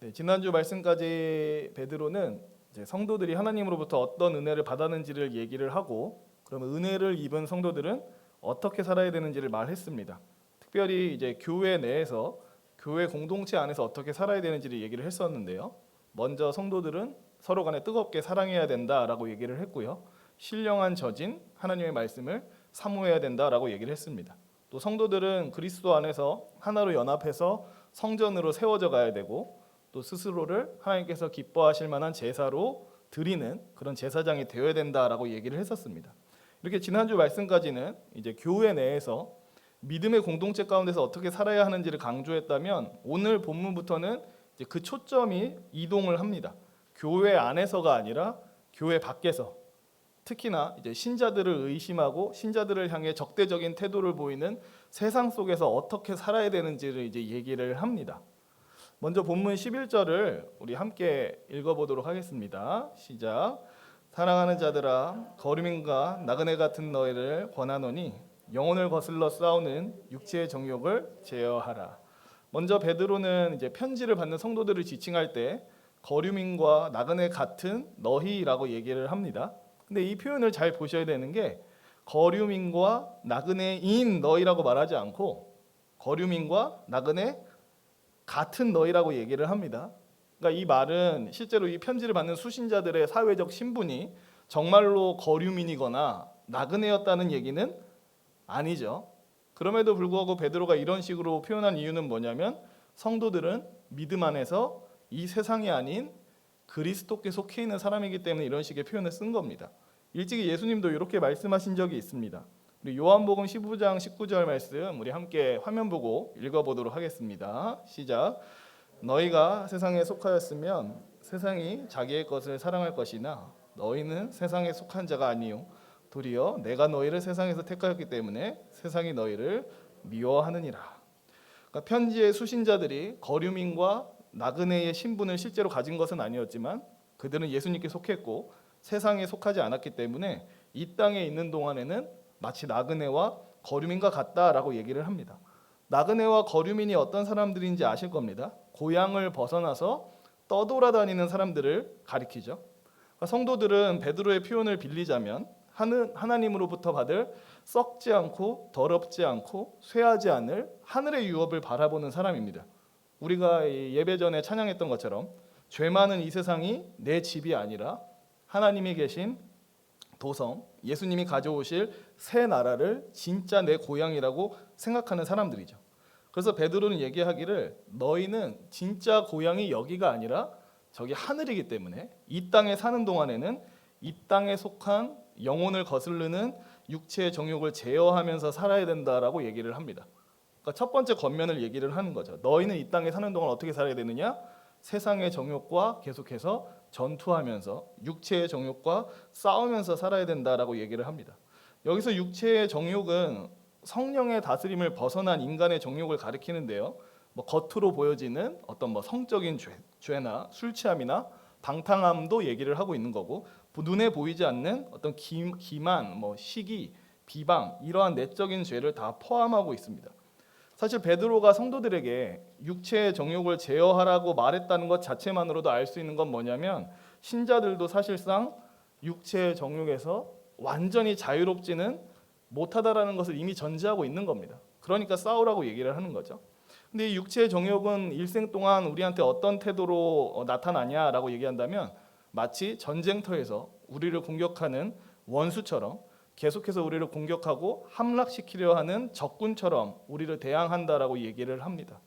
네, 지난주 말씀까지 베드로는 이제 성도들이 하나님으로부터 어떤 은혜를 받았는지를 얘기를 하고, 그러면 은혜를 입은 성도들은 어떻게 살아야 되는지를 말했습니다. 특별히 이제 교회 내에서, 교회 공동체 안에서 어떻게 살아야 되는지를 얘기를 했었는데요. 먼저 성도들은 서로 간에 뜨겁게 사랑해야 된다라고 얘기를 했고요. 신령한 저진 하나님의 말씀을 사모해야 된다라고 얘기를 했습니다. 또 성도들은 그리스도 안에서 하나로 연합해서 성전으로 세워져 가야 되고, 또 스스로를 하나님께서 기뻐하실 만한 제사로 드리는 그런 제사장이 되어야 된다라고 얘기를 했었습니다. 이렇게 지난주 말씀까지는 이제 교회 내에서 믿음의 공동체 가운데서 어떻게 살아야 하는지를 강조했다면, 오늘 본문부터는 이제 그 초점이 이동을 합니다. 교회 안에서가 아니라 교회 밖에서, 특히나 이제 신자들을 의심하고 신자들을 향해 적대적인 태도를 보이는 세상 속에서 어떻게 살아야 되는지를 이제 얘기를 합니다. 먼저 본문 11절을 우리 함께 읽어보도록 하겠습니다. 시작. 사랑하는 자들아, 거류민과 나그네 같은 너희를 권하노니 영혼을 거슬러 싸우는 육체의 정욕을 제어하라. 먼저 베드로는 이제 편지를 받는 성도들을 지칭할 때 거류민과 나그네 같은 너희라고 얘기를 합니다. 근데 이 표현을 잘 보셔야 되는 게, 거류민과 나그네인 너희라고 말하지 않고 거류민과 나그네 같은 너희라고 얘기를 합니다. 그러니까 이 말은 실제로 이 편지를 받는 수신자들의 사회적 신분이 정말로 거류민이거나 나그네였다는 얘기는 아니죠. 그럼에도 불구하고 베드로가 이런 식으로 표현한 이유는 뭐냐면, 성도들은 믿음 안에서 이 세상이 아닌 그리스도께 속해 있는 사람이기 때문에 이런 식의 표현을 쓴 겁니다. 일찍이 예수님도 이렇게 말씀하신 적이 있습니다. 우리 요한복음 15장 19절 말씀 우리 함께 화면 보고 읽어보도록 하겠습니다. 시작. 너희가 세상에 속하였으면 세상이 자기의 것을 사랑할 것이나 너희는 세상에 속한 자가 아니요 도리어 내가 너희를 세상에서 택하였기 때문에 세상이 너희를 미워하느니라. 그러니까 편지의 수신자들이 거류민과 나그네의 신분을 실제로 가진 것은 아니었지만 그들은 예수님께 속했고 세상에 속하지 않았기 때문에 이 땅에 있는 동안에는 마치 나그네와 거류민과 같다라고 얘기를 합니다. 나그네와 거류민이 어떤 사람들인지 아실 겁니다. 고향을 벗어나서 떠돌아다니는 사람들을 가리키죠. 그러니까 성도들은 베드로의 표현을 빌리자면 하나님으로부터 받을 썩지 않고 더럽지 않고 쇠하지 않을 하늘의 유업을 바라보는 사람입니다. 우리가 예배 전에 찬양했던 것처럼 죄 많은 이 세상이 내 집이 아니라 하나님이 계신 도성, 예수님이 가져오실 새 나라를 진짜 내 고향이라고 생각하는 사람들이죠. 그래서 베드로는 얘기하기를, 너희는 진짜 고향이 여기가 아니라 저기 하늘이기 때문에 이 땅에 사는 동안에는 이 땅에 속한 영혼을 거스르는 육체의 정욕을 제어하면서 살아야 된다라고 얘기를 합니다. 그러니까 첫 번째 겉면을 얘기를 하는 거죠. 너희는 이 땅에 사는 동안 어떻게 살아야 되느냐? 세상의 정욕과 계속해서 전투하면서 육체의 정욕과 싸우면서 살아야 된다라고 얘기를 합니다. 여기서 육체의 정욕은 성령의 다스림을 벗어난 인간의 정욕을 가리키는데요. 겉으로 보여지는 어떤 성적인 죄나 술 취함이나 방탕함도 얘기를 하고 있는 거고, 눈에 보이지 않는 어떤 기만, 시기, 비방, 이러한 내적인 죄를 다 포함하고 있습니다. 사실 베드로가 성도들에게 육체의 정욕을 제어하라고 말했다는 것 자체만으로도 알 수 있는 건 뭐냐면, 신자들도 사실상 육체의 정욕에서 완전히 자유롭지는 못하다라는 것을 이미 전제하고 있는 겁니다. 그러니까 싸우라고 얘기를 하는 거죠. 근데 이 육체의 정욕은 일생 동안 우리한테 어떤 태도로 나타나냐라고 얘기한다면, 마치 전쟁터에서 우리를 공격하는 원수처럼 계속해서 우리를 공격하고 함락시키려 하는 적군처럼 우리를 대항한다라고 얘기를 합니다.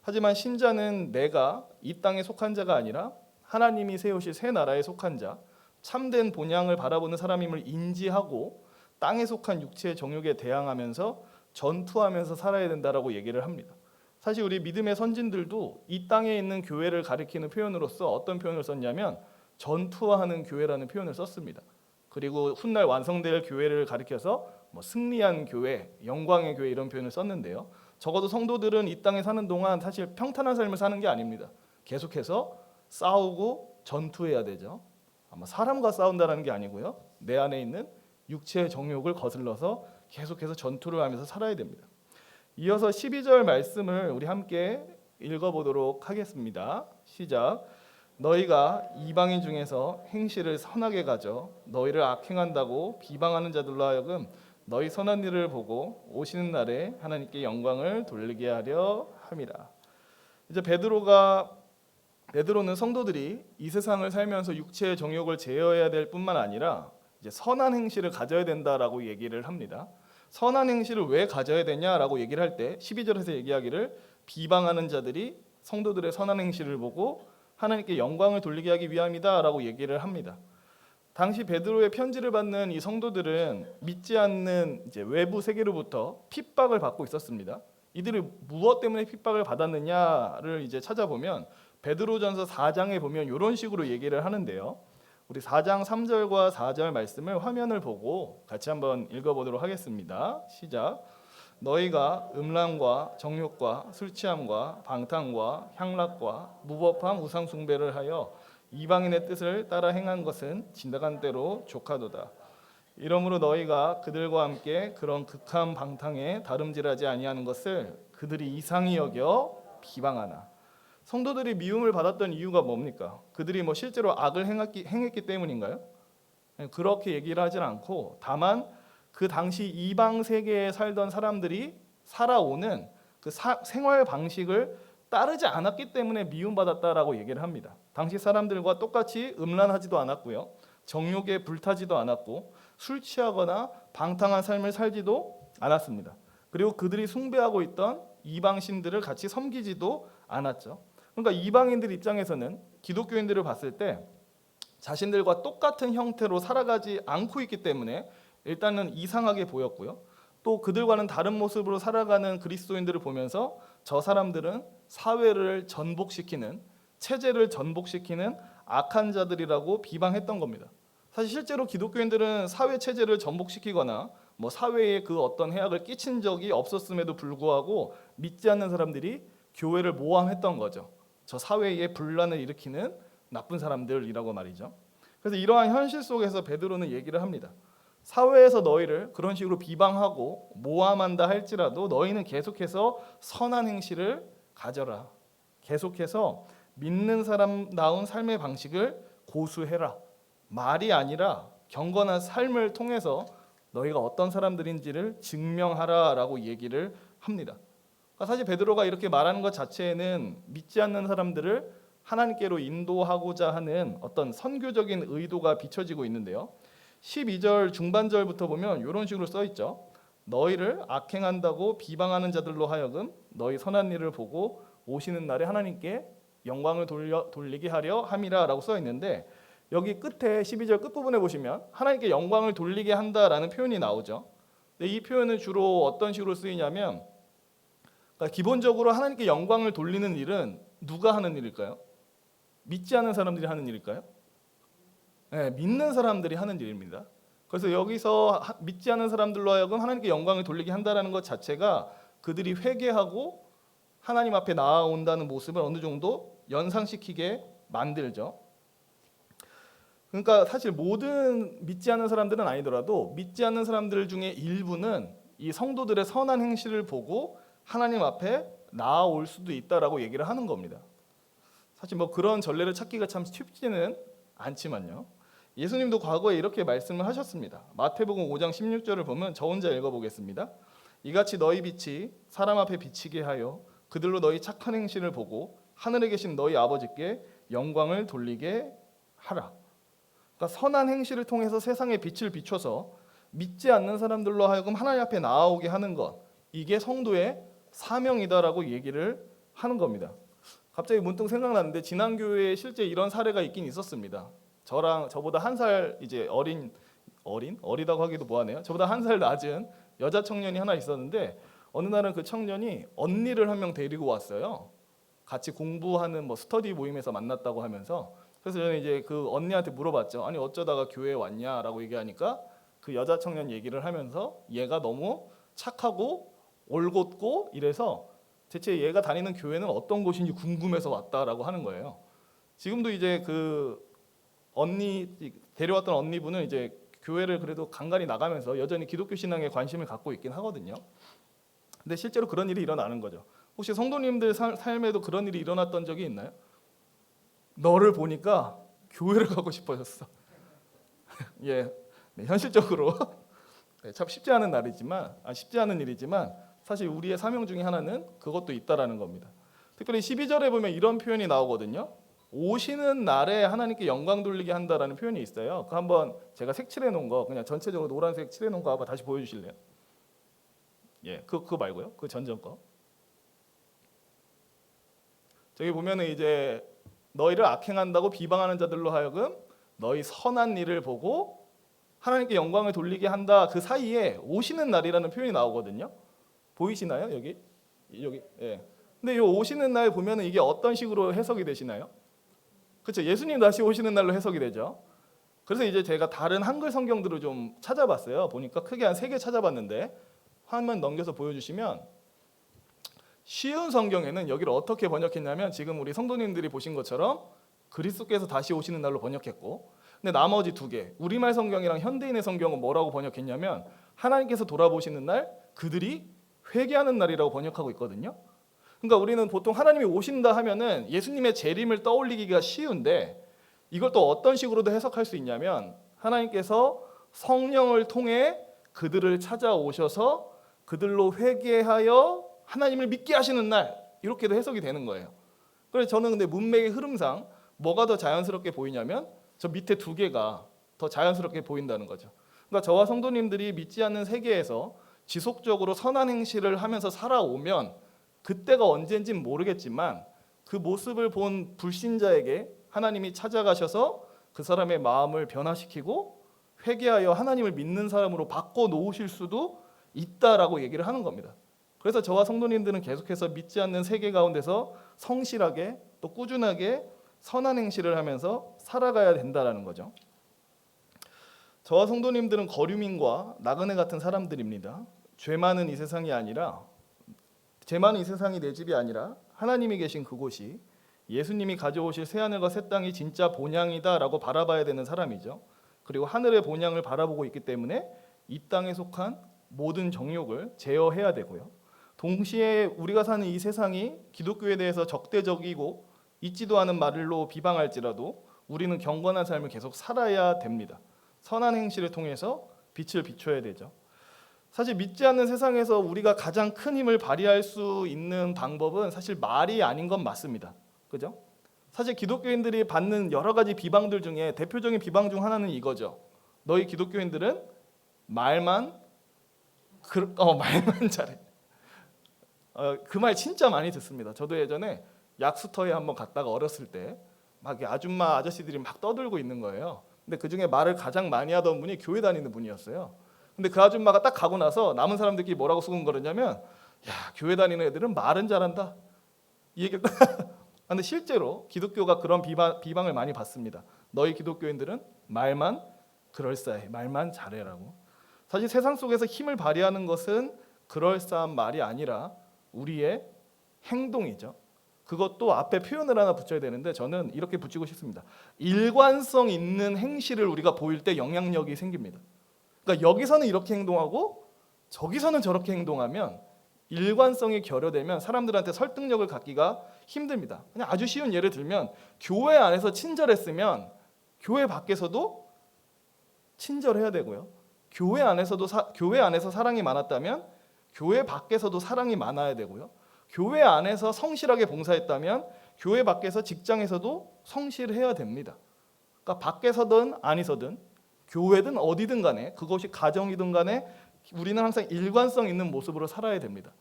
하지만 신자는 내가 이 땅에 속한 자가 아니라 하나님이 세우실 새 나라에 속한 자, 참된 본향을 바라보는 사람임을 인지하고 땅에 속한 육체의 정욕에 대항하면서 전투하면서 살아야 된다라고 얘기를 합니다. 사실 우리 믿음의 선진들도 이 땅에 있는 교회를 가리키는 표현으로서 어떤 표현을 썼냐면 전투하는 교회라는 표현을 썼습니다. 그리고 훗날 완성될 교회를 가리켜서 승리한 교회, 영광의 교회 이런 표현을 썼는데요. 적어도 성도들은 이 땅에 사는 동안 사실 평탄한 삶을 사는 게 아닙니다. 계속해서 싸우고 전투해야 되죠. 아마 사람과 싸운다는 게 아니고요. 내 안에 있는 육체의 정욕을 거슬러서 계속해서 전투를 하면서 살아야 됩니다. 이어서 12절 말씀을 우리 함께 읽어보도록 하겠습니다. 시작. 너희가 이방인 중에서 행실을 선하게 가져 너희를 악행한다고 비방하는 자들로 하여금 너희 선한 일을 보고 오시는 날에 하나님께 영광을 돌리게 하려 함이라. 이제 베드로는 성도들이 이 세상을 살면서 육체의 정욕을 제어해야 될 뿐만 아니라 이제 선한 행실을 가져야 된다라고 얘기를 합니다. 선한 행실을 왜 가져야 되냐라고 얘기를 할 때 12절에서 얘기하기를 비방하는 자들이 성도들의 선한 행실을 보고 하나님께 영광을 돌리게 하기 위함이다라고 얘기를 합니다. 당시 베드로의 편지를 받는 이 성도들은 믿지 않는 이제 외부 세계로부터 핍박을 받고 있었습니다. 이들이 무엇 때문에 핍박을 받았느냐를 이제 찾아보면 베드로전서 4장에 보면 이런 식으로 얘기를 하는데요. 우리 4장 3절과 4절 말씀을 화면을 보고 같이 한번 읽어보도록 하겠습니다. 시작. 너희가 음란과 정욕과 술 취함과 방탕과 향락과 무법함 우상 숭배를 하여 이방인의 뜻을 따라 행한 것은 지나간 대로 족하도다. 이러므로 너희가 그들과 함께 그런 극한 방탕에 다름질하지 아니하는 것을 그들이 이상히 여겨 비방하나. 성도들이 미움을 받았던 이유가 뭡니까? 그들이 뭐 실제로 악을 행했기 때문인가요? 그렇게 얘기를 하진 않고 다만 그 당시 이방 세계에 살던 사람들이 살아오는 그 생활 방식을 따르지 않았기 때문에 미움받았다라고 얘기를 합니다. 당시 사람들과 똑같이 음란하지도 않았고요, 정욕에 불타지도 않았고 술 취하거나 방탕한 삶을 살지도 않았습니다. 그리고 그들이 숭배하고 있던 이방 신들을 같이 섬기지도 않았죠. 그러니까 이방인들 입장에서는 기독교인들을 봤을 때 자신들과 똑같은 형태로 살아가지 않고 있기 때문에 일단은 이상하게 보였고요. 또 그들과는 다른 모습으로 살아가는 그리스도인들을 보면서 저 사람들은 사회를 전복시키는, 체제를 전복시키는 악한 자들이라고 비방했던 겁니다. 사실 실제로 기독교인들은 사회 체제를 전복시키거나 뭐 사회에 그 어떤 해악을 끼친 적이 없었음에도 불구하고 믿지 않는 사람들이 교회를 모함했던 거죠. 저 사회에 분란을 일으키는 나쁜 사람들이라고 말이죠. 그래서 이러한 현실 속에서 베드로는 얘기를 합니다. 사회에서 너희를 그런 식으로 비방하고 모함한다 할지라도 너희는 계속해서 선한 행실을 가져라. 계속해서 믿는 사람다운 삶의 방식을 고수해라. 말이 아니라 경건한 삶을 통해서 너희가 어떤 사람들인지를 증명하라라고 얘기를 합니다. 사실 베드로가 이렇게 말하는 것 자체에는 믿지 않는 사람들을 하나님께로 인도하고자 하는 어떤 선교적인 의도가 비춰지고 있는데요. 12절 중반절부터 보면 이런 식으로 써 있죠. 너희를 악행한다고 비방하는 자들로 하여금 너희 선한 일을 보고 오시는 날에 하나님께 영광을 돌리게 하려 함이라라고 써 있는데, 여기 끝에 12절 끝부분에 보시면 하나님께 영광을 돌리게 한다라는 표현이 나오죠. 근데 이 표현은 주로 어떤 식으로 쓰이냐면, 그러니까 기본적으로 하나님께 영광을 돌리는 일은 누가 하는 일일까요? 믿지 않는 사람들이 하는 일일까요? 네, 믿는 사람들이 하는 일입니다. 그래서 여기서 믿지 않는 사람들로 하여금 하나님께 영광을 돌리게 한다는 것 자체가 그들이 회개하고 하나님 앞에 나아온다는 모습을 어느 정도 연상시키게 만들죠. 그러니까 사실 모든 믿지 않는 사람들은 아니더라도 믿지 않는 사람들 중에 일부는 이 성도들의 선한 행실을 보고 하나님 앞에 나아올 수도 있다라고 얘기를 하는 겁니다. 사실 뭐 그런 전례를 찾기가 참 쉽지는 않지만요. 예수님도 과거에 이렇게 말씀을 하셨습니다. 마태복음 5장 16절을 보면 저 혼자 읽어보겠습니다. 이같이 너희 빛이 사람 앞에 비치게 하여 그들로 너희 착한 행실을 보고 하늘에 계신 너희 아버지께 영광을 돌리게 하라. 그러니까 선한 행실을 통해서 세상에 빛을 비춰서 믿지 않는 사람들로 하여금 하나님 앞에 나아오게 하는 것, 이게 성도의 사명이다라고 얘기를 하는 겁니다. 갑자기 문득 생각났는데 지난 교회에 실제 이런 사례가 있긴 있었습니다. 저보다 한 살 이제 어리다고 하기도 뭐하네요. 저보다 한 살 낮은 여자 청년이 하나 있었는데 어느 날은 그 청년이 언니를 한 명 데리고 왔어요. 같이 공부하는 뭐 스터디 모임에서 만났다고 하면서. 그래서 저는 이제 그 언니한테 물어봤죠. 아니 어쩌다가 교회에 왔냐라고 얘기하니까 그 여자 청년 얘기를 하면서 얘가 너무 착하고 올곧고 이래서 대체 얘가 다니는 교회는 어떤 곳인지 궁금해서 왔다라고 하는 거예요. 지금도 이제 그 데려왔던 언니분은 이제 교회를 그래도 간간히 나가면서 여전히 기독교 신앙에 관심을 갖고 있긴 하거든요. 근데 실제로 그런 일이 일어나는 거죠. 혹시 성도님들 삶에도 그런 일이 일어났던 적이 있나요? 너를 보니까 교회를 가고 싶어졌어. 예, 네, 현실적으로 네, 참 쉽지 않은 쉽지 않은 일이지만 사실 우리의 사명 중에 하나는 그것도 있다라는 겁니다. 특별히 12절에 보면 이런 표현이 나오거든요. 오시는 날에 하나님께 영광 돌리게 한다라는 표현이 있어요. 그 한번 제가 색칠해 놓은 거 그냥 전체적으로 노란색 칠해 놓은 거 한번 다시 보여주실래요? 예, 그거 말고요. 그 전전 거. 저기 보면은 이제 너희를 악행한다고 비방하는 자들로 하여금 너희 선한 일을 보고 하나님께 영광을 돌리게 한다. 그 사이에 오시는 날이라는 표현이 나오거든요. 보이시나요? 여기? 예. 근데 이 오시는 날 보면은 이게 어떤 식으로 해석이 되시나요? 그렇죠. 예수님 다시 오시는 날로 해석이 되죠. 그래서 이제 제가 다른 한글 성경들을 좀 찾아봤어요. 보니까 크게 한 3개 찾아봤는데 화면 넘겨서 보여주시면 쉬운 성경에는 여기를 어떻게 번역했냐면 지금 우리 성도님들이 보신 것처럼 그리스도께서 다시 오시는 날로 번역했고, 근데 나머지 2개 우리말 성경이랑 현대인의 성경은 뭐라고 번역했냐면 하나님께서 돌아보시는 날, 그들이 회개하는 날이라고 번역하고 있거든요. 그러니까 우리는 보통 하나님이 오신다 하면은 예수님의 재림을 떠올리기가 쉬운데 이걸 또 어떤 식으로도 해석할 수 있냐면 하나님께서 성령을 통해 그들을 찾아오셔서 그들로 회개하여 하나님을 믿게 하시는 날, 이렇게도 해석이 되는 거예요. 그래서 저는 근데 문맥의 흐름상 뭐가 더 자연스럽게 보이냐면 저 밑에 2개가 더 자연스럽게 보인다는 거죠. 그러니까 저와 성도님들이 믿지 않는 세계에서 지속적으로 선한 행실을 하면서 살아오면 그때가 언젠진 모르겠지만 그 모습을 본 불신자에게 하나님이 찾아가셔서 그 사람의 마음을 변화시키고 회개하여 하나님을 믿는 사람으로 바꿔놓으실 수도 있다라고 얘기를 하는 겁니다. 그래서 저와 성도님들은 계속해서 믿지 않는 세계 가운데서 성실하게 또 꾸준하게 선한 행실을 하면서 살아가야 된다라는 거죠. 저와 성도님들은 거류민과 나그네 같은 사람들입니다. 죄 많은 이 세상이 내 집이 아니라 하나님이 계신 그곳이, 예수님이 가져오실 새하늘과 새 땅이 진짜 본향이다라고 바라봐야 되는 사람이죠. 그리고 하늘의 본향을 바라보고 있기 때문에 이 땅에 속한 모든 정욕을 제어해야 되고요. 동시에 우리가 사는 이 세상이 기독교에 대해서 적대적이고 있지도 않은 말로 비방할지라도 우리는 경건한 삶을 계속 살아야 됩니다. 선한 행실을 통해서 빛을 비춰야 되죠. 사실 믿지 않는 세상에서 우리가 가장 큰 힘을 발휘할 수 있는 방법은 사실 말이 아닌 건 맞습니다. 그죠? 사실 기독교인들이 받는 여러 가지 비방들 중에 대표적인 비방 중 하나는 이거죠. 너희 기독교인들은 말만 잘해. 그 말 진짜 많이 듣습니다. 저도 예전에 약수터에 한번 갔다가 어렸을 때 막 아줌마 아저씨들이 막 떠들고 있는 거예요. 근데 그 중에 말을 가장 많이 하던 분이 교회 다니는 분이었어요. 근데 그 아줌마가 딱 가고 나서 남은 사람들끼리 뭐라고 수군거렸냐면, 야, 교회 다니는 애들은 말은 잘한다, 이 얘기를 근데 실제로 기독교가 그런 비방을 많이 받습니다. 너희 기독교인들은 말만 그럴싸해, 말만 잘해라고. 사실 세상 속에서 힘을 발휘하는 것은 그럴싸한 말이 아니라 우리의 행동이죠. 그것도 앞에 표현을 하나 붙여야 되는데 저는 이렇게 붙이고 싶습니다. 일관성 있는 행실을 우리가 보일 때 영향력이 생깁니다. 그러니까 여기서는 이렇게 행동하고 저기서는 저렇게 행동하면 일관성이 결여되면 사람들한테 설득력을 갖기가 힘듭니다. 그냥 아주 쉬운 예를 들면 교회 안에서 친절했으면 교회 밖에서도 친절해야 되고요. 교회 안에서 사랑이 많았다면 교회 밖에서도 사랑이 많아야 되고요. 교회 안에서 성실하게 봉사했다면 교회 밖에서 직장에서도 성실해야 됩니다. 그러니까 밖에서든 아니서든 교회든 어디든 간에 그것이 가정이든 간에 우리는 항상 일관성 있는 모습으로 살아야 됩니다.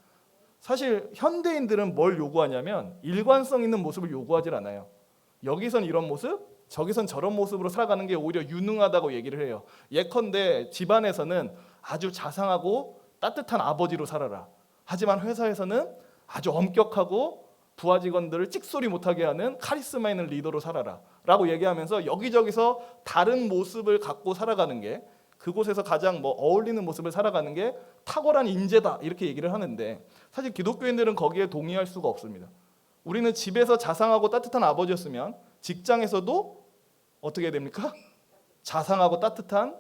사실 현대인들은 뭘 요구하냐면 일관성 있는 모습을 요구하지 않아요. 여기선 이런 모습, 저기선 저런 모습으로 살아가는 게 오히려 유능하다고 얘기를 해요. 예컨대 집안에서는 아주 자상하고 따뜻한 아버지로 살아라. 하지만 회사에서는 아주 엄격하고 부하 직원들을 찍소리 못하게 하는 카리스마 있는 리더로 살아라 라고 얘기하면서 여기저기서 다른 모습을 갖고 살아가는 게, 그곳에서 가장 어울리는 모습을 살아가는 게 탁월한 인재다, 이렇게 얘기를 하는데 사실 기독교인들은 거기에 동의할 수가 없습니다. 우리는 집에서 자상하고 따뜻한 아버지였으면 직장에서도 어떻게 해야 됩니까? 자상하고 따뜻한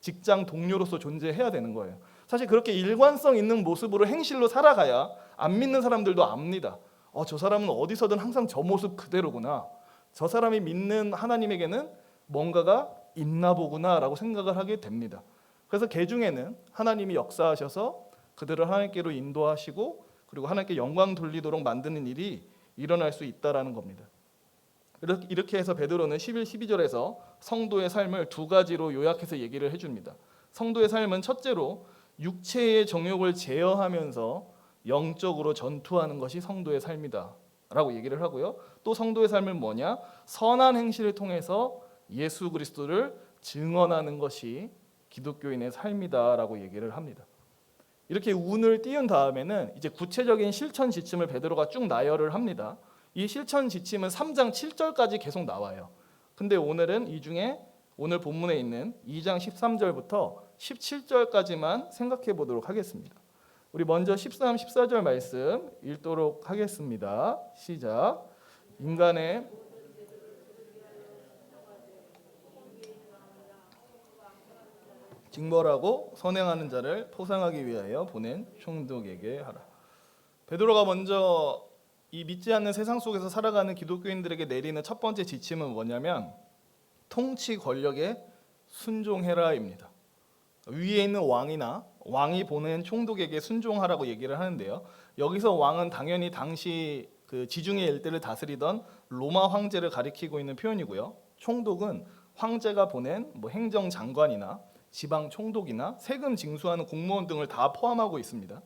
직장 동료로서 존재해야 되는 거예요. 사실 그렇게 일관성 있는 모습으로 행실로 살아가야 안 믿는 사람들도 압니다. 저 사람은 어디서든 항상 저 모습 그대로구나. 저 사람이 믿는 하나님에게는 뭔가가 있나 보구나라고 생각을 하게 됩니다. 그래서 개중에는 하나님이 역사하셔서 그들을 하나님께로 인도하시고 그리고 하나님께 영광 돌리도록 만드는 일이 일어날 수 있다라는 겁니다. 이렇게 해서 베드로는 11, 12절에서 성도의 삶을 두 가지로 요약해서 얘기를 해줍니다. 성도의 삶은 첫째로 육체의 정욕을 제어하면서 영적으로 전투하는 것이 성도의 삶이다 라고 얘기를 하고요. 또 성도의 삶은 뭐냐? 선한 행실을 통해서 예수 그리스도를 증언하는 것이 기독교인의 삶이다 라고 얘기를 합니다. 이렇게 운을 띄운 다음에는 이제 구체적인 실천 지침을 베드로가 쭉 나열을 합니다. 이 실천 지침은 3장 7절까지 계속 나와요. 근데 오늘은 이 중에 오늘 본문에 있는 2장 13절부터 17절까지만 생각해 보도록 하겠습니다. 우리 먼저 13, 14절 말씀 읽도록 하겠습니다. 시작. 인간의 징벌하고 선행하는 자를 포상하기 위하여 보낸 총독에게 하라. 베드로가 먼저 이 믿지 않는 세상 속에서 살아가는 기독교인들에게 내리는 첫 번째 지침은 뭐냐면 통치 권력에 순종해라입니다. 위에 있는 왕이나 왕이 보낸 총독에게 순종하라고 얘기를 하는데요. 여기서 왕은 당연히 당시 그 지중해 일대를 다스리던 로마 황제를 가리키고 있는 표현이고요. 총독은 황제가 보낸 행정장관이나 지방 총독이나 세금 징수하는 공무원 등을 다 포함하고 있습니다.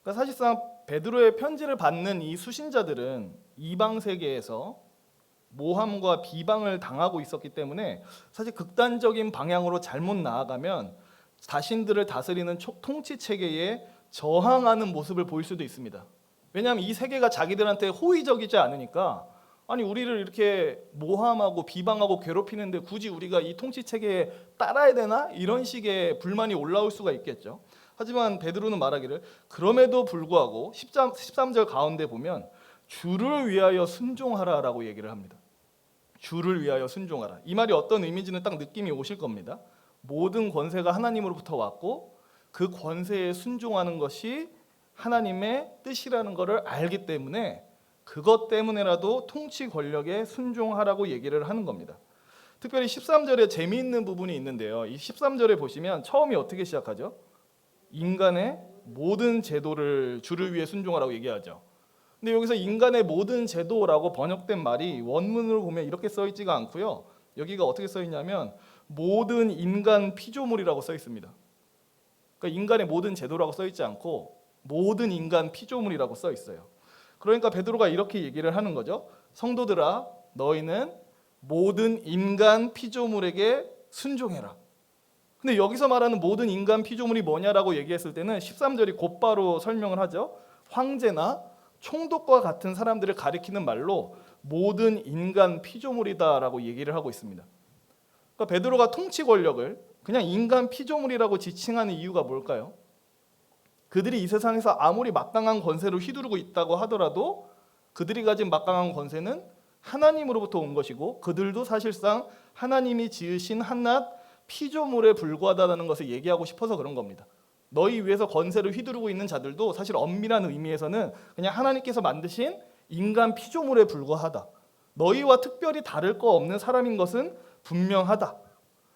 그러니까 사실상 베드로의 편지를 받는 이 수신자들은 이방 세계에서 모함과 비방을 당하고 있었기 때문에 사실 극단적인 방향으로 잘못 나아가면 자신들을 다스리는 통치 체계에 저항하는 모습을 보일 수도 있습니다. 왜냐하면 이 세계가 자기들한테 호의적이지 않으니까 아니 우리를 이렇게 모함하고 비방하고 괴롭히는데 굳이 우리가 이 통치 체계에 따라야 되나? 이런 식의 불만이 올라올 수가 있겠죠. 하지만 베드로는 말하기를 그럼에도 불구하고 13절 가운데 보면 주를 위하여 순종하라라고 얘기를 합니다. 주를 위하여 순종하라. 이 말이 어떤 의미인지는 딱 느낌이 오실 겁니다. 모든 권세가 하나님으로부터 왔고 그 권세에 순종하는 것이 하나님의 뜻이라는 것을 알기 때문에 그것 때문에라도 통치 권력에 순종하라고 얘기를 하는 겁니다. 특별히 13절에 재미있는 부분이 있는데요. 이 13절에 보시면 처음이 어떻게 시작하죠? 인간의 모든 제도를 주를 위해 순종하라고 얘기하죠. 근데 여기서 인간의 모든 제도라고 번역된 말이 원문으로 보면 이렇게 써 있지가 않고요. 여기가 어떻게 써 있냐면 모든 인간 피조물이라고 써 있습니다. 그러니까 인간의 모든 제도라고 써 있지 않고 모든 인간 피조물이라고 써 있어요. 그러니까 베드로가 이렇게 얘기를 하는 거죠. 성도들아, 너희는 모든 인간 피조물에게 순종해라. 근데 여기서 말하는 모든 인간 피조물이 뭐냐라고 얘기했을 때는 13절이 곧바로 설명을 하죠. 황제나 총독과 같은 사람들을 가리키는 말로 모든 인간 피조물이다라고 얘기를 하고 있습니다. 그러니까 베드로가 통치 권력을 그냥 인간 피조물이라고 지칭하는 이유가 뭘까요? 그들이 이 세상에서 아무리 막강한 권세를 휘두르고 있다고 하더라도 그들이 가진 막강한 권세는 하나님으로부터 온 것이고 그들도 사실상 하나님이 지으신 한낱 피조물에 불과하다는 것을 얘기하고 싶어서 그런 겁니다. 너희 위에서 권세를 휘두르고 있는 자들도 사실 엄밀한 의미에서는 그냥 하나님께서 만드신 인간 피조물에 불과하다. 너희와 특별히 다를 거 없는 사람인 것은 분명하다.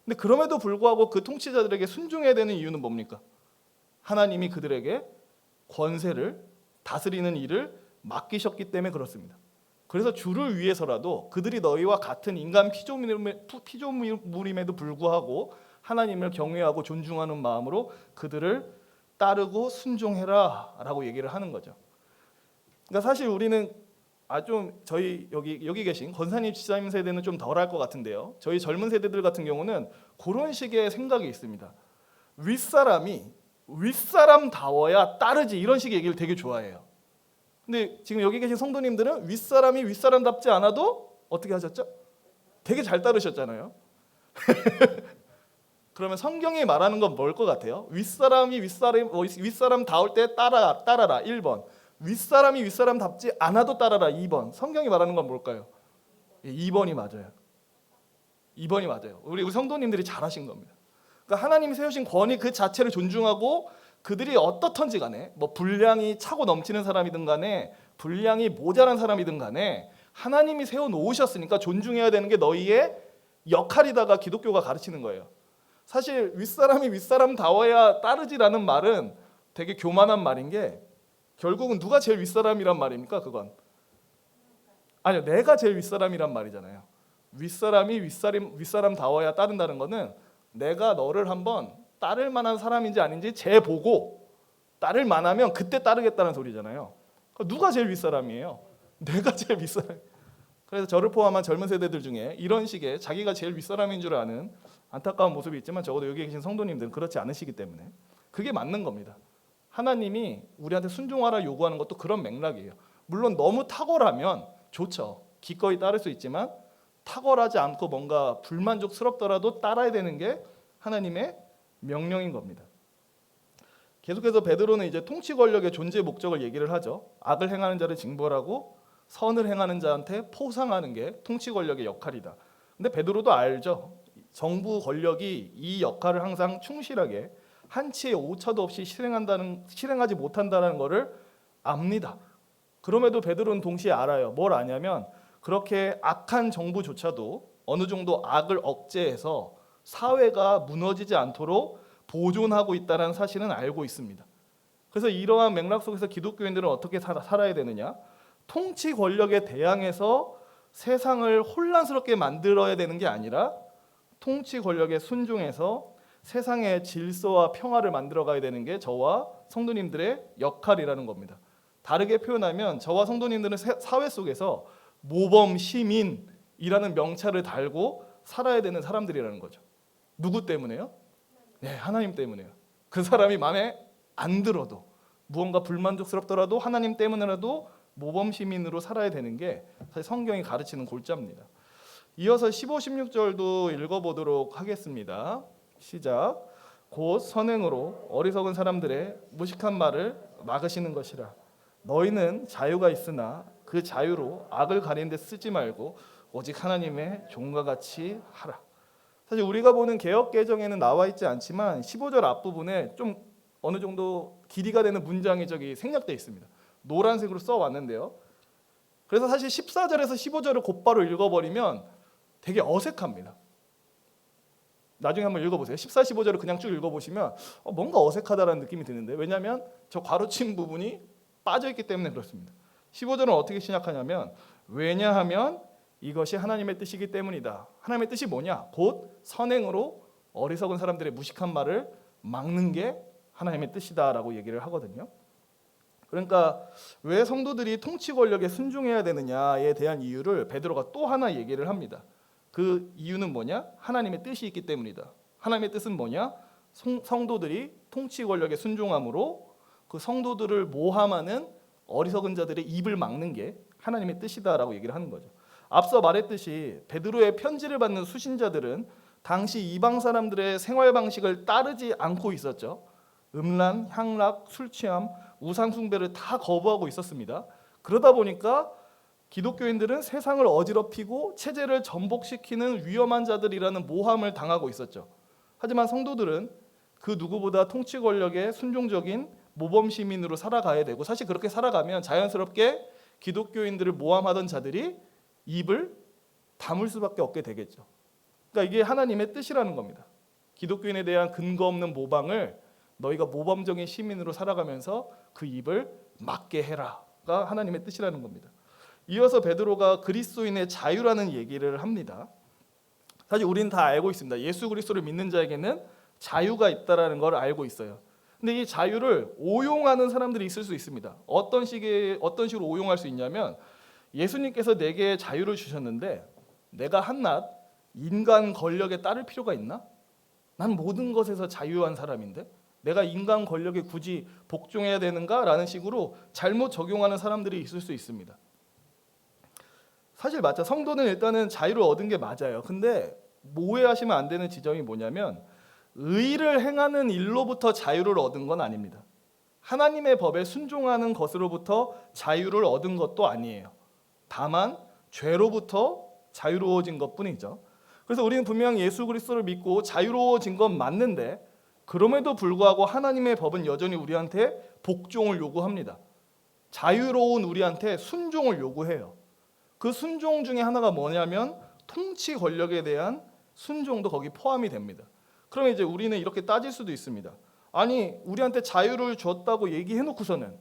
근데 그럼에도 불구하고 그 통치자들에게 순종해야 되는 이유는 뭡니까? 하나님이 그들에게 권세를 다스리는 일을 맡기셨기 때문에 그렇습니다. 그래서 주를 위해서라도 그들이 너희와 같은 인간 피조물임에도 불구하고 하나님을 경외하고 존중하는 마음으로 그들을 따르고 순종해라 라고 얘기를 하는 거죠. 그러니까 사실 우리는 좀 저희 여기 계신 권사님 지사님 세대는 좀 덜할 것 같은데요. 저희 젊은 세대들 같은 경우는 그런 식의 생각이 있습니다. 윗사람다워야 따르지 이런 식의 얘기를 되게 좋아해요. 근데 지금 여기 계신 성도님들은 윗사람이 윗사람답지 않아도 어떻게 하셨죠? 되게 잘 따르셨잖아요. 그러면 성경이 말하는 건 뭘 것 같아요? 윗사람이 윗사람다울 때 따라라 1번. 윗사람이 윗사람답지 않아도 따라라 2번. 성경이 말하는 건 뭘까요? 2번이 맞아요. 2번이 맞아요. 우리 성도님들이 잘하신 겁니다. 그러니까 하나님이 세우신 권위 그 자체를 존중하고 그들이 어떻든지 간에 뭐 분량이 차고 넘치는 사람이든 간에 분량이 모자란 사람이든 간에 하나님이 세워놓으셨으니까 존중해야 되는 게 너희의 역할이다가 기독교가 가르치는 거예요. 사실 윗사람이 윗사람다워야 따르지라는 말은 되게 교만한 말인 게 결국은 누가 제일 윗사람이란 말입니까? 그건 아니요, 내가 제일 윗사람이란 말이잖아요. 윗사람이 윗사람다워야 따른다는 거는 내가 너를 한번 따를 만한 사람인지 아닌지 재보고 따를 만하면 그때 따르겠다는 소리잖아요. 누가 제일 윗사람이에요? 내가 제일 윗사람. 그래서 저를 포함한 젊은 세대들 중에 이런 식의 자기가 제일 윗사람인 줄 아는 안타까운 모습이 있지만 적어도 여기 계신 성도님들은 그렇지 않으시기 때문에 그게 맞는 겁니다. 하나님이 우리한테 순종하라 요구하는 것도 그런 맥락이에요. 물론 너무 탁월하면 좋죠. 기꺼이 따를 수 있지만 탁월하지 않고 뭔가 불만족스럽더라도 따라야 되는 게 하나님의 명령인 겁니다. 계속해서 베드로는 이제 통치 권력의 존재 목적을 얘기를 하죠. 악을 행하는 자를 징벌하고 선을 행하는 자한테 포상하는 게 통치 권력의 역할이다. 근데 베드로도 알죠. 정부 권력이 이 역할을 항상 충실하게 한치의 오차도 없이 실행하지 못한다는 것을 압니다. 그럼에도 베드로는 동시에 알아요. 뭘 아냐면 그렇게 악한 정부조차도 어느 정도 악을 억제해서 사회가 무너지지 않도록 보존하고 있다는 사실은 알고 있습니다. 그래서 이러한 맥락 속에서 기독교인들은 어떻게 살아야 되느냐? 통치 권력에 대항해서 세상을 혼란스럽게 만들어야 되는 게 아니라 통치 권력에 순종해서 세상의 질서와 평화를 만들어가야 되는 게 저와 성도님들의 역할이라는 겁니다. 다르게 표현하면 저와 성도님들은 사회 속에서 모범 시민이라는 명찰을 달고 살아야 되는 사람들이라는 거죠. 누구 때문에요? 네, 하나님 때문에요. 그 사람이 마음에 안 들어도 무언가 불만족스럽더라도 하나님 때문에라도 모범 시민으로 살아야 되는 게 사실 성경이 가르치는 골자입니다. 이어서 15, 16절도 읽어보도록 하겠습니다. 시작. 곧 선행으로 어리석은 사람들의 무식한 말을 막으시는 것이라. 너희는 자유가 있으나 그 자유로 악을 가리는 데 쓰지 말고 오직 하나님의 종과 같이 하라. 사실 우리가 보는 개역 개정에는 나와 있지 않지만 15절 앞부분에 좀 어느 정도 길이가 되는 문장이 저기 생략되어 있습니다. 노란색으로 써왔는데요. 그래서 사실 14절에서 15절을 곧바로 읽어버리면 되게 어색합니다. 나중에 한번 읽어보세요. 14, 15절을 그냥 쭉 읽어보시면 뭔가 어색하다는 느낌이 드는데 왜냐하면 저 가로친 부분이 빠져있기 때문에 그렇습니다. 15절은 어떻게 시작하냐면 왜냐하면 이것이 하나님의 뜻이기 때문이다. 하나님의 뜻이 뭐냐? 곧 선행으로 어리석은 사람들의 무식한 말을 막는 게 하나님의 뜻이다라고 얘기를 하거든요. 그러니까 왜 성도들이 통치 권력에 순종해야 되느냐에 대한 이유를 베드로가 또 하나 얘기를 합니다. 그 이유는 뭐냐? 하나님의 뜻이 있기 때문이다. 하나님의 뜻은 뭐냐? 성도들이 통치 권력에 순종함으로 그 성도들을 모함하는 어리석은 자들의 입을 막는 게 하나님의 뜻이다라고 얘기를 하는 거죠. 앞서 말했듯이 베드로의 편지를 받는 수신자들은 당시 이방 사람들의 생활 방식을 따르지 않고 있었죠. 음란, 향락, 술 취함, 우상 숭배를 다 거부하고 있었습니다. 그러다 보니까 기독교인들은 세상을 어지럽히고 체제를 전복시키는 위험한 자들이라는 모함을 당하고 있었죠. 하지만 성도들은 그 누구보다 통치 권력에 순종적인 모범 시민으로 살아가야 되고 사실 그렇게 살아가면 자연스럽게 기독교인들을 모함하던 자들이 입을 다물 수밖에 없게 되겠죠. 그러니까 이게 하나님의 뜻이라는 겁니다. 기독교인에 대한 근거 없는 모방을 너희가 모범적인 시민으로 살아가면서 그 입을 막게 해라가 하나님의 뜻이라는 겁니다. 이어서 베드로가 그리스도인의 자유라는 얘기를 합니다. 사실 우리는 다 알고 있습니다. 예수 그리스도를 믿는 자에게는 자유가 있다라는 걸 알고 있어요. 근데 이 자유를 오용하는 사람들이 있을 수 있습니다. 어떤 식으로 오용할 수 있냐면 예수님께서 내게 자유를 주셨는데 내가 한낱 인간 권력에 따를 필요가 있나? 난 모든 것에서 자유한 사람인데 내가 인간 권력에 굳이 복종해야 되는가라는 식으로 잘못 적용하는 사람들이 있을 수 있습니다. 사실 맞죠. 성도는 일단은 자유를 얻은 게 맞아요. 근데 오해하시면 안 되는 지점이 뭐냐면 의를 행하는 일로부터 자유를 얻은 건 아닙니다. 하나님의 법에 순종하는 것으로부터 자유를 얻은 것도 아니에요. 다만 죄로부터 자유로워진 것뿐이죠. 그래서 우리는 분명 예수 그리스도를 믿고 자유로워진 건 맞는데 그럼에도 불구하고 하나님의 법은 여전히 우리한테 복종을 요구합니다. 자유로운 우리한테 순종을 요구해요. 그 순종 중에 하나가 뭐냐면 통치 권력에 대한 순종도 거기 포함이 됩니다. 그러면 이제 우리는 이렇게 따질 수도 있습니다. 아니, 우리한테 자유를 줬다고 얘기해놓고서는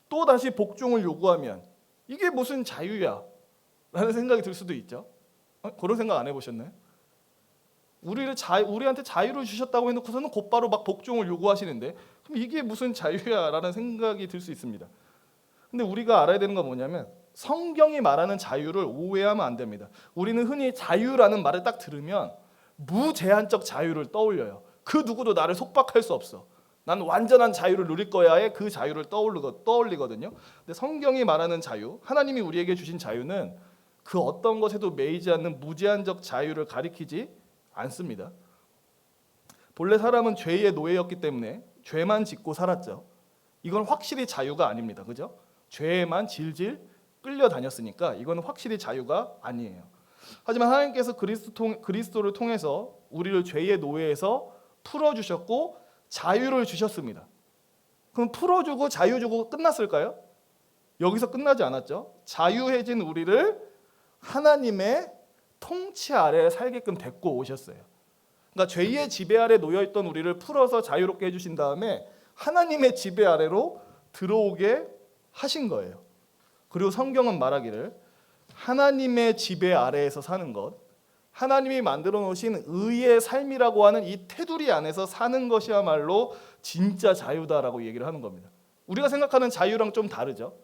또 다시 복종을 요구하면 이게 무슨 자유야? 라는 생각이 들 수도 있죠. 그런 생각 안 해보셨나요? 우리한테 자유를 주셨다고 해놓고서는 곧바로 막 복종을 요구하시는데 그럼 이게 무슨 자유야? 라는 생각이 들 수 있습니다. 근데 우리가 알아야 되는 건 뭐냐면 성경이 말하는 자유를 오해하면 안 됩니다. 우리는 흔히 자유라는 말을 딱 들으면 무제한적 자유를 떠올려요. 그 누구도 나를 속박할 수 없어. 난 완전한 자유를 누릴 거야의 그 자유를 떠올리거든요. 근데 성경이 말하는 자유, 하나님이 우리에게 주신 자유는 그 어떤 것에도 매이지 않는 무제한적 자유를 가리키지 않습니다. 본래 사람은 죄의 노예였기 때문에 죄만 짓고 살았죠. 이건 확실히 자유가 아닙니다. 그죠? 죄에만 질질 끌려다녔으니까 이건 확실히 자유가 아니에요. 하지만 하나님께서 그리스도를 통해서 우리를 죄의 노예에서 풀어주셨고 자유를 주셨습니다. 그럼 풀어주고 자유 주고 끝났을까요? 여기서 끝나지 않았죠. 자유해진 우리를 하나님의 통치 아래 살게끔 데리고 오셨어요. 그러니까 죄의 지배 아래 놓여있던 우리를 풀어서 자유롭게 해주신 다음에 하나님의 지배 아래로 들어오게 하신 거예요. 그리고 성경은 말하기를 하나님의 지배 아래에서 사는 것, 하나님이 만들어 놓으신 의의 삶이라고 하는 이 테두리 안에서 사는 것이야말로 진짜 자유다라고 얘기를 하는 겁니다. 우리가 생각하는 자유랑 좀 다르죠.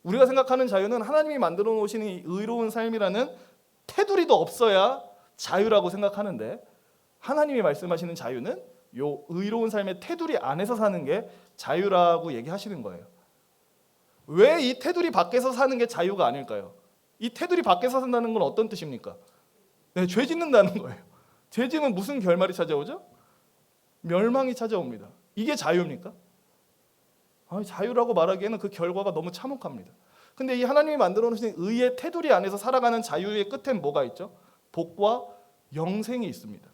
우리가 생각하는 자유는 하나님이 만들어 놓으신 이 의로운 삶이라는 테두리도 없어야 자유라고 생각하는데 하나님이 말씀하시는 자유는 요 의로운 삶의 테두리 안에서 사는 게 자유라고 얘기하시는 거예요. 왜 이 테두리 밖에서 사는 게 자유가 아닐까요? 이 테두리 밖에서 산다는 건 어떤 뜻입니까? 네, 죄 짓는다는 거예요. 죄 지으면 무슨 결말이 찾아오죠? 멸망이 찾아옵니다. 이게 자유입니까? 자유라고 말하기에는 그 결과가 너무 참혹합니다. 근데 이 하나님이 만들어 놓으신 의의 테두리 안에서 살아가는 자유의 끝엔 뭐가 있죠? 복과 영생이 있습니다.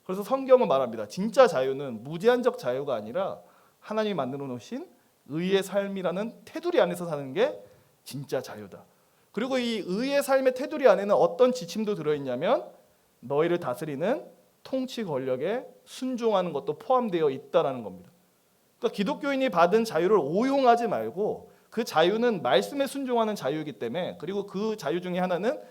그래서 성경은 말합니다. 진짜 자유는 무제한적 자유가 아니라 하나님이 만들어 놓으신 의의 삶이라는 테두리 안에서 사는 게 진짜 자유다. 그리고 이 의의 삶의 테두리 안에는 어떤 지침도 들어있냐면 너희를 다스리는 통치 권력에 순종하는 것도 포함되어 있다는 겁니다. 그러니까 기독교인이 받은 자유를 오용하지 말고 그 자유는 말씀에 순종하는 자유이기 때문에 그리고 그 자유 중에 하나는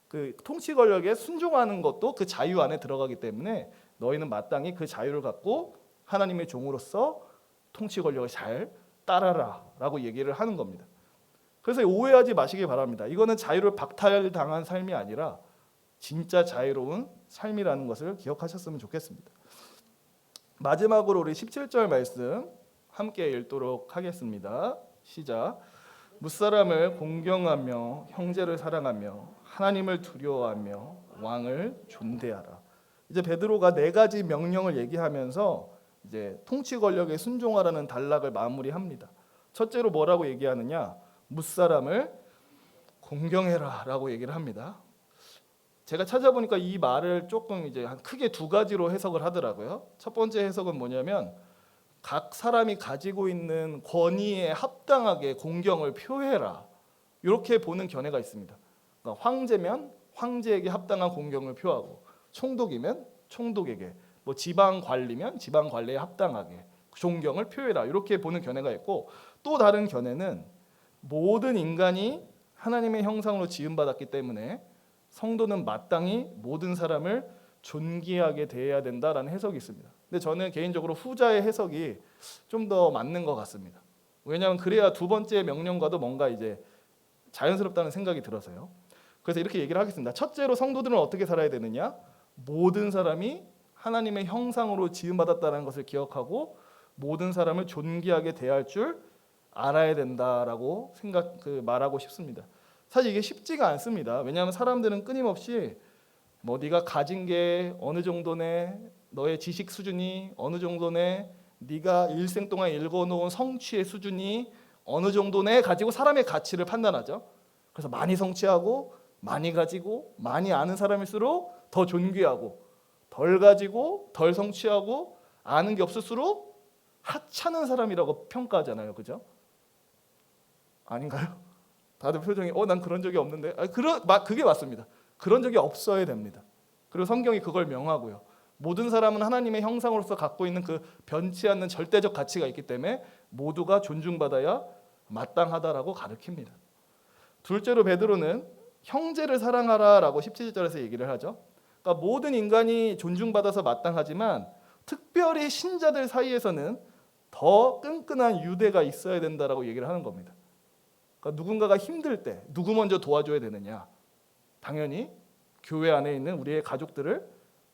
그 통치 권력에 순종하는 것도 그 자유 안에 들어가기 때문에 너희는 마땅히 그 자유를 갖고 하나님의 종으로서 통치 권력을 잘 따라라 라고 얘기를 하는 겁니다. 그래서 오해하지 마시기 바랍니다. 이거는 자유를 박탈당한 삶이 아니라 진짜 자유로운 삶이라는 것을 기억하셨으면 좋겠습니다. 마지막으로 우리 17절 말씀 함께 읽도록 하겠습니다. 시작. 무사람을 공경하며 형제를 사랑하며 하나님을 두려워하며 왕을 존대하라. 이제 베드로가 네 가지 명령을 얘기하면서 이제 통치 권력에 순종하라는 단락을 마무리합니다. 첫째로 뭐라고 얘기하느냐? 무사람을 공경해라라고 얘기를 합니다. 제가 찾아보니까 이 말을 조금 이제 크게 두 가지로 해석을 하더라고요. 첫 번째 해석은 뭐냐면 각 사람이 가지고 있는 권위에 합당하게 공경을 표해라. 이렇게 보는 견해가 있습니다. 그러니까 황제면 황제에게 합당한 공경을 표하고 총독이면 총독에게 뭐 지방 관리면 지방 관리에 합당하게 존경을 표해라. 이렇게 보는 견해가 있고 또 다른 견해는 모든 인간이 하나님의 형상으로 지음받았기 때문에 성도는 마땅히 모든 사람을 존귀하게 대해야 된다라는 해석이 있습니다. 근데 저는 개인적으로 후자의 해석이 좀 더 맞는 것 같습니다. 왜냐하면 그래야 두 번째 명령과도 뭔가 이제 자연스럽다는 생각이 들어서요. 그래서 이렇게 얘기를 하겠습니다. 첫째로 성도들은 어떻게 살아야 되느냐? 모든 사람이 하나님의 형상으로 지음받았다는 것을 기억하고 모든 사람을 존귀하게 대할 줄 알아야 된다라고 말하고 싶습니다. 사실 이게 쉽지가 않습니다. 왜냐하면 사람들은 끊임없이 뭐 네가 가진 게 어느 정도네, 너의 지식 수준이 어느 정도네, 네가 일생 동안 읽어놓은 성취의 수준이 어느 정도네 가지고 사람의 가치를 판단하죠. 그래서 많이 성취하고 많이 가지고 많이 아는 사람일수록 더 존귀하고 덜 가지고 덜 성취하고 아는 게 없을수록 하찮은 사람이라고 평가하잖아요. 그죠? 아닌가요? 다들 표정이 난 그런 적이 없는데. 그게 맞습니다. 그런 적이 없어야 됩니다. 그리고 성경이 그걸 명하고요. 모든 사람은 하나님의 형상으로서 갖고 있는 그 변치 않는 절대적 가치가 있기 때문에 모두가 존중받아야 마땅하다라고 가르칩니다. 둘째로 베드로는 형제를 사랑하라라고 17절에서 얘기를 하죠. 그러니까 모든 인간이 존중받아서 마땅하지만 특별히 신자들 사이에서는 더 끈끈한 유대가 있어야 된다라고 얘기를 하는 겁니다. 그러니까 누군가가 힘들 때 누구 먼저 도와줘야 되느냐? 당연히 교회 안에 있는 우리의 가족들을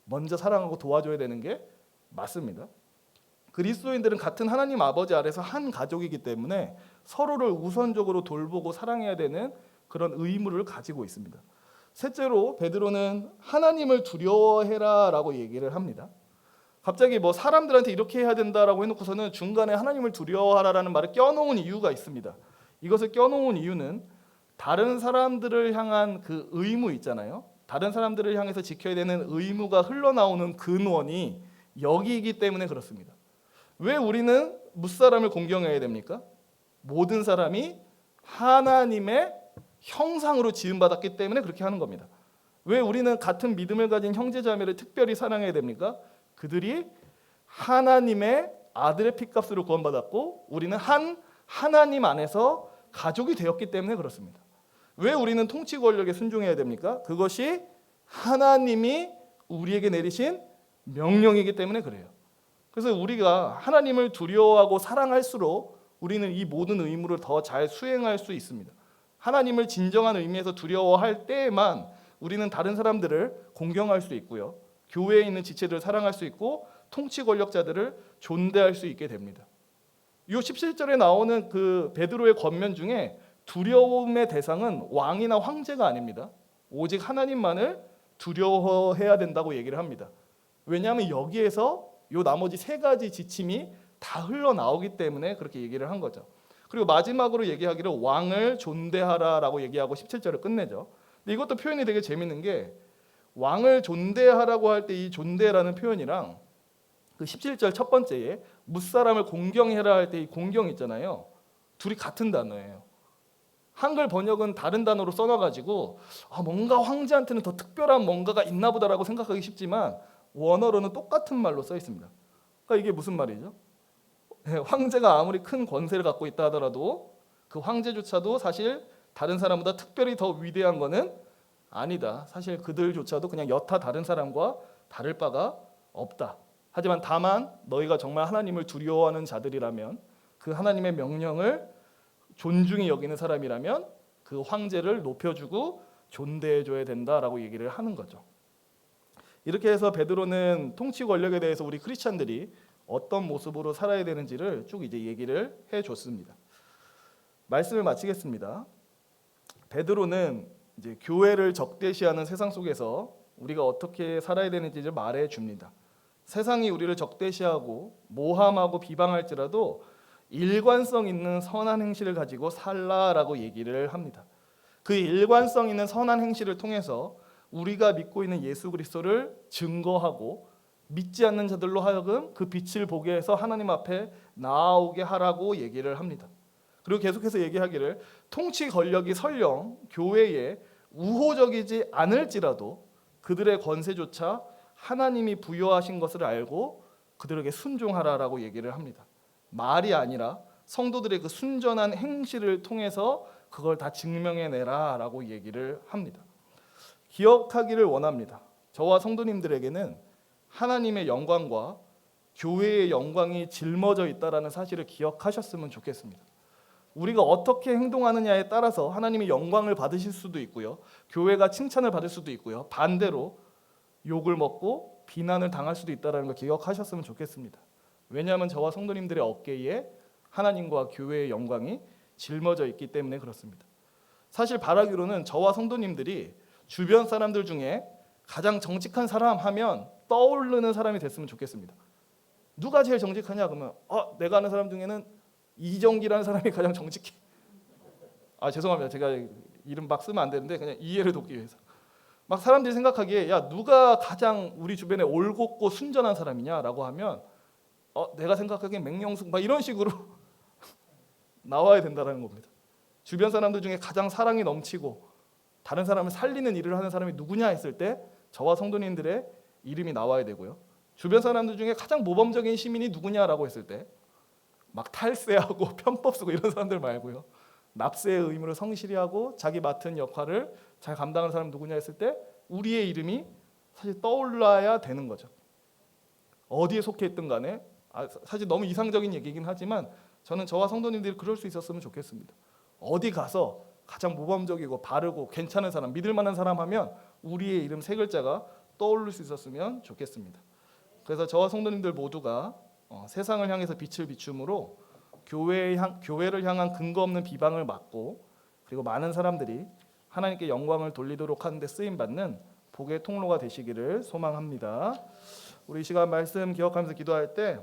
먼저 사랑하고 도와줘야 되는 게 맞습니다. 그리스도인들은 같은 하나님 아버지 아래서 한 가족이기 때문에 서로를 우선적으로 돌보고 사랑해야 되는 그런 의무를 가지고 있습니다. 셋째로 베드로는 하나님을 두려워해라라고 얘기를 합니다. 갑자기 사람들한테 이렇게 해야 된다라고 해놓고서는 중간에 하나님을 두려워하라라는 말을 껴놓은 이유가 있습니다. 이것을 껴놓은 이유는 다른 사람들을 향한 그 의무 있잖아요. 다른 사람들을 향해서 지켜야 되는 의무가 흘러나오는 근원이 여기이기 때문에 그렇습니다. 왜 우리는 무사람을 공경해야 됩니까? 모든 사람이 하나님의 형상으로 지음받았기 때문에 그렇게 하는 겁니다. 왜 우리는 같은 믿음을 가진 형제자매를 특별히 사랑해야 됩니까? 그들이 하나님의 아들의 피값으로 구원받았고 우리는 한 하나님 안에서 가족이 되었기 때문에 그렇습니다. 왜 우리는 통치 권력에 순종해야 됩니까? 그것이 하나님이 우리에게 내리신 명령이기 때문에 그래요. 그래서 우리가 하나님을 두려워하고 사랑할수록 우리는 이 모든 의무를 더 잘 수행할 수 있습니다. 하나님을 진정한 의미에서 두려워할 때에만 우리는 다른 사람들을 공경할 수 있고요. 교회에 있는 지체들을 사랑할 수 있고 통치 권력자들을 존대할 수 있게 됩니다. 이 17절에 나오는 그 베드로의 권면 중에 두려움의 대상은 왕이나 황제가 아닙니다. 오직 하나님만을 두려워해야 된다고 얘기를 합니다. 왜냐하면 여기에서 이 나머지 세 가지 지침이 다 흘러나오기 때문에 그렇게 얘기를 한 거죠. 그리고 마지막으로 얘기하기를 왕을 존대하라라고 얘기하고 17절을 끝내죠. 근데 이것도 표현이 되게 재밌는 게 왕을 존대하라고 할 때 이 존대라는 표현이랑 그 17절 첫 번째에 무사람을 공경해라 할 때 이 공경 있잖아요. 둘이 같은 단어예요. 한글 번역은 다른 단어로 써놔가지고 뭔가 황제한테는 더 특별한 뭔가가 있나 보다라고 생각하기 쉽지만 원어로는 똑같은 말로 써 있습니다. 그러니까 이게 무슨 말이죠? 황제가 아무리 큰 권세를 갖고 있다 하더라도 그 황제조차도 사실 다른 사람보다 특별히 더 위대한 거는 아니다. 사실 그들조차도 그냥 여타 다른 사람과 다를 바가 없다. 하지만 다만 너희가 정말 하나님을 두려워하는 자들이라면 그 하나님의 명령을 존중히 여기는 사람이라면 그 황제를 높여주고 존대해줘야 된다라고 얘기를 하는 거죠. 이렇게 해서 베드로는 통치 권력에 대해서 우리 크리스찬들이 어떤 모습으로 살아야 되는지를 쭉 이제 얘기를 해줬습니다. 말씀을 마치겠습니다. 베드로는 이제 교회를 적대시하는 세상 속에서 우리가 어떻게 살아야 되는지를 말해 줍니다. 세상이 우리를 적대시하고 모함하고 비방할지라도 일관성 있는 선한 행실을 가지고 살라라고 얘기를 합니다. 그 일관성 있는 선한 행실을 통해서 우리가 믿고 있는 예수 그리스도를 증거하고 믿지 않는 자들로 하여금 그 빛을 보게 해서 하나님 앞에 나아오게 하라고 얘기를 합니다. 그리고 계속해서 얘기하기를 통치 권력이 설령 교회에 우호적이지 않을지라도 그들의 권세조차 하나님이 부여하신 것을 알고 그들에게 순종하라라고 얘기를 합니다. 말이 아니라 성도들의 그 순전한 행실을 통해서 그걸 다 증명해내라라고 얘기를 합니다. 기억하기를 원합니다. 저와 성도님들에게는 하나님의 영광과 교회의 영광이 짊어져 있다라는 사실을 기억하셨으면 좋겠습니다. 우리가 어떻게 행동하느냐에 따라서 하나님이 영광을 받으실 수도 있고요. 교회가 칭찬을 받을 수도 있고요. 반대로 욕을 먹고 비난을 당할 수도 있다는 걸 기억하셨으면 좋겠습니다. 왜냐하면 저와 성도님들의 어깨에 하나님과 교회의 영광이 짊어져 있기 때문에 그렇습니다. 사실 바라기로는 저와 성도님들이 주변 사람들 중에 가장 정직한 사람 하면 떠오르는 사람이 됐으면 좋겠습니다. 누가 제일 정직하냐 그러면 내가 아는 사람 중에는 이정기라는 사람이 가장 정직해. 죄송합니다. 제가 이름 막 쓰면 안 되는데 그냥 이해를 돕기 위해서. 막 사람들이 생각하기에 누가 가장 우리 주변에 올곧고 순전한 사람이냐라고 하면 내가 생각하기엔 맹령숙 막 이런 식으로 나와야 된다는 겁니다. 주변 사람들 중에 가장 사랑이 넘치고 다른 사람을 살리는 일을 하는 사람이 누구냐 했을 때 저와 성도님들의 이름이 나와야 되고요. 주변 사람들 중에 가장 모범적인 시민이 누구냐라고 했을 때 막 탈세하고 편법 쓰고 이런 사람들 말고요. 납세의 의무를 성실히 하고 자기 맡은 역할을 잘 감당하는 사람 누구냐 했을 때 우리의 이름이 사실 떠올라야 되는 거죠. 어디에 속해 있든 간에 사실 너무 이상적인 얘기긴 하지만 저는 저와 성도님들이 그럴 수 있었으면 좋겠습니다. 어디 가서 가장 모범적이고 바르고 괜찮은 사람, 믿을 만한 사람 하면 우리의 이름 세 글자가 떠오를 수 있었으면 좋겠습니다. 그래서 저와 성도님들 모두가 세상을 향해서 빛을 비춤으로 교회를 향한 근거 없는 비방을 막고 그리고 많은 사람들이 하나님께 영광을 돌리도록 하는 데 쓰임 받는 복의 통로가 되시기를 소망합니다. 우리 이 시간 말씀 기억하면서 기도할 때